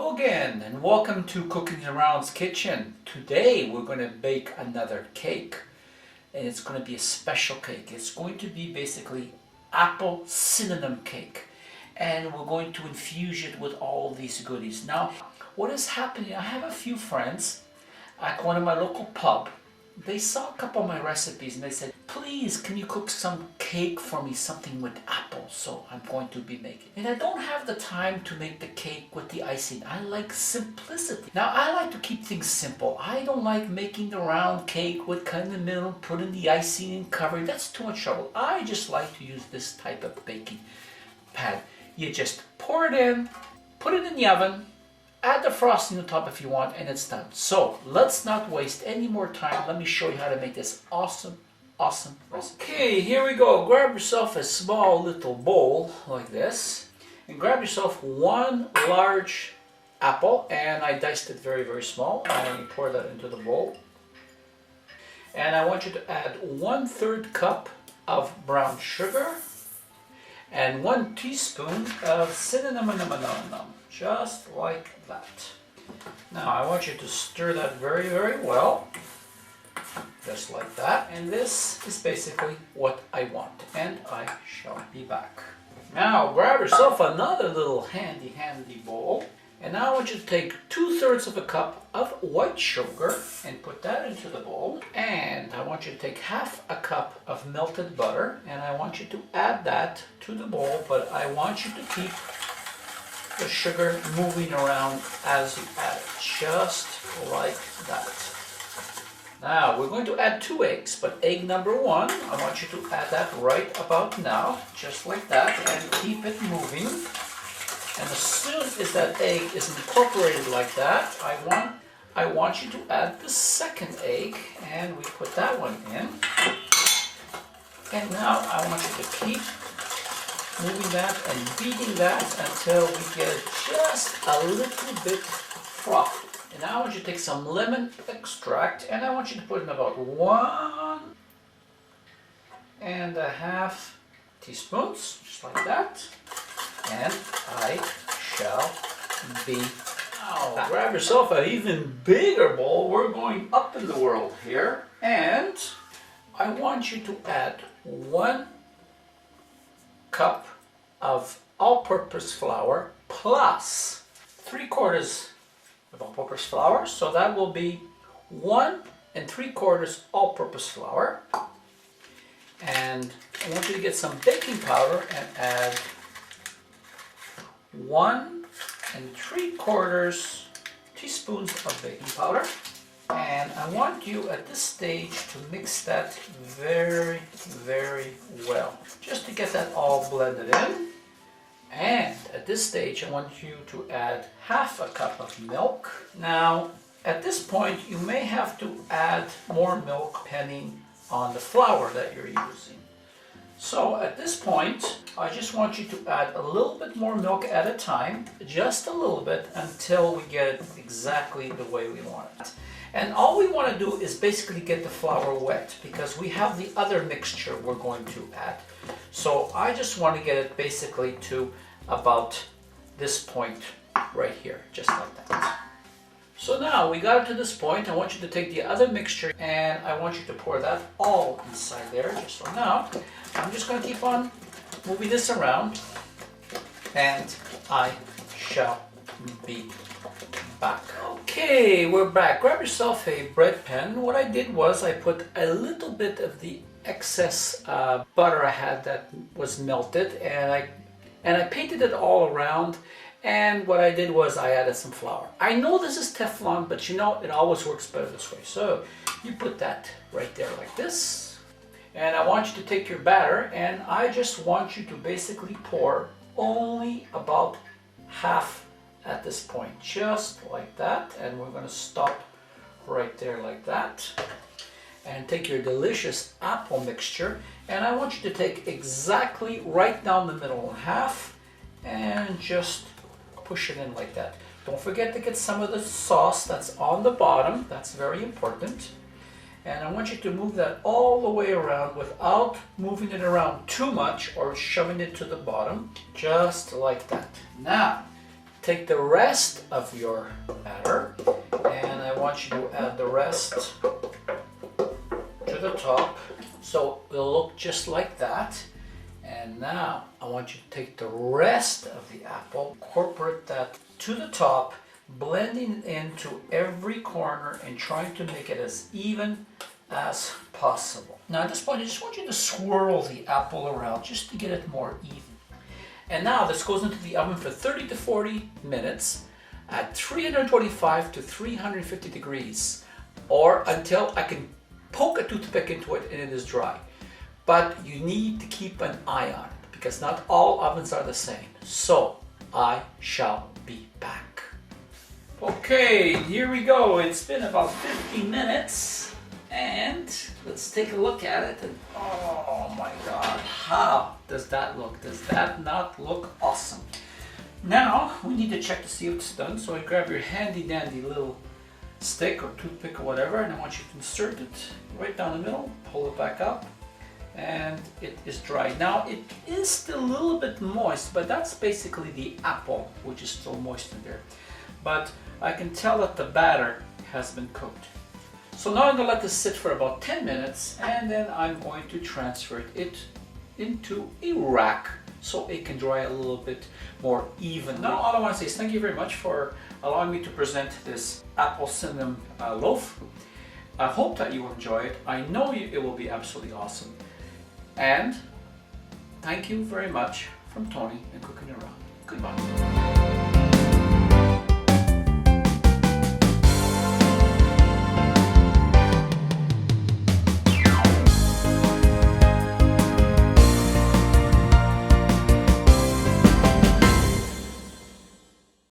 Hello again and welcome to CookingaRound's kitchen. Today we're going to bake another cake and it's going to be a special cake. It's going to be basically apple cinnamon cake and we're going to infuse it with all these goodies. Now what is happening, I have a few friends at one of my local pub. They saw a couple of my recipes and they said, please can you cook some cake for me, something with apples. So I'm going to be making. And I don't have the time to make the cake with the icing. I like simplicity. Now I like to keep things simple. I don't like making the round cake with cutting the middle, putting the icing and covering. That's too much trouble. I just like to use this type of baking pad. You just pour it in, put it in the oven, add the frosting on top if you want, and it's done. So let's not waste any more time. Let me show you how to make this awesome recipe. Okay, here we go. Grab yourself a small little bowl like this and grab yourself one large apple, and I diced it very small, and you pour that into the bowl. And I want you to add 1/3 cup of brown sugar and 1 teaspoon of cinnamon, just like that. Now I want you to stir that very well, just like that. And this is basically what I want, and I shall be back. Now grab yourself another little handy bowl, and now I want you to take 2/3 of a cup of white sugar and put that into the bowl. And I want you to take 1/2 a cup of melted butter, and I want you to add that to the bowl, but I want you to keep the sugar moving around as you add it, just like that. Now we're going to add 2 eggs, but egg number 1, I want you to add that right about now, just like that, and keep it moving. And as soon as that egg is incorporated like that, I want you to add the second egg, and we put that one in. And now I want you to keep moving that and beating that until we get it just a little bit frothy. And now I want you to take some lemon extract, and I want you to put in about 1.5 teaspoons, just like that. And I shall be back. Grab yourself an even bigger bowl. We're going up in the world here. And I want you to add 1 cup of all-purpose flour plus 3/4 of all-purpose flour. So that will be 1 3/4 all-purpose flour. And I want you to get some baking powder and add 1 3/4 teaspoons of baking powder. And I want you at this stage to mix that very well, just to get that all blended in. And at this stage I want you to add 1/2 a cup of milk. Now at this point you may have to add more milk depending on the flour that you're using. So at this point I just want you to add a little bit more milk at a time, just a little bit, until we get it exactly the way we want it. And all we want to do is basically get the flour wet, because we have the other mixture we're going to add. So I just want to get it basically to about this point right here, just like that. So now we got it to this point. I want you to take the other mixture and I want you to pour that all inside there, just so now. I'm just going to keep on moving this around, and I shall be back. Okay, we're back. Grab yourself a bread pan. What I did was I put a little bit of the excess butter I had that was melted, and I painted it all around. And what I did was I added some flour. I know this is Teflon, but you know, it always works better this way. So you put that right there like this. And I want you to take your batter, and I just want you to basically pour only about 1/2 at this point, just like that. And we're going to stop right there like that. And take your delicious apple mixture, and I want you to take exactly right down the middle in half and just push it in like that. Don't forget to get some of the sauce that's on the bottom. That's very important. And I want you to move that all the way around without moving it around too much or shoving it to the bottom, just like that. Now take the rest of your batter and I want you to add the rest to the top so it'll look just like that. And now I want you to take the rest of the apple, incorporate that to the top, blending into every corner and trying to make it as even as possible. Now at this point I just want you to swirl the apple around just to get it more even. And now this goes into the oven for 30 to 40 minutes at 325 to 350 degrees, or until I can poke a toothpick into it and it is dry. But you need to keep an eye on it because not all ovens are the same. So I shall be back. Okay, here we go. It's been about 50 minutes and let's take a look at it. And oh my God, how does that look? Does that not look awesome? Now we need to check to see if it's done. So I grab your handy dandy little stick or toothpick or whatever, and I want you to insert it right down the middle, pull it back up, and it is dry. Now it is still a little bit moist, but that's basically the apple which is still moist in there. But I can tell that the batter has been cooked. So now I'm going to let this sit for about 10 minutes and then I'm going to transfer it into a rack so it can dry a little bit more evenly. Now all I want to say is thank you very much for allowing me to present this apple cinnamon loaf. I hope that you will enjoy it. I know it will be absolutely awesome. And thank you very much from Tony and Cooking Around. Goodbye.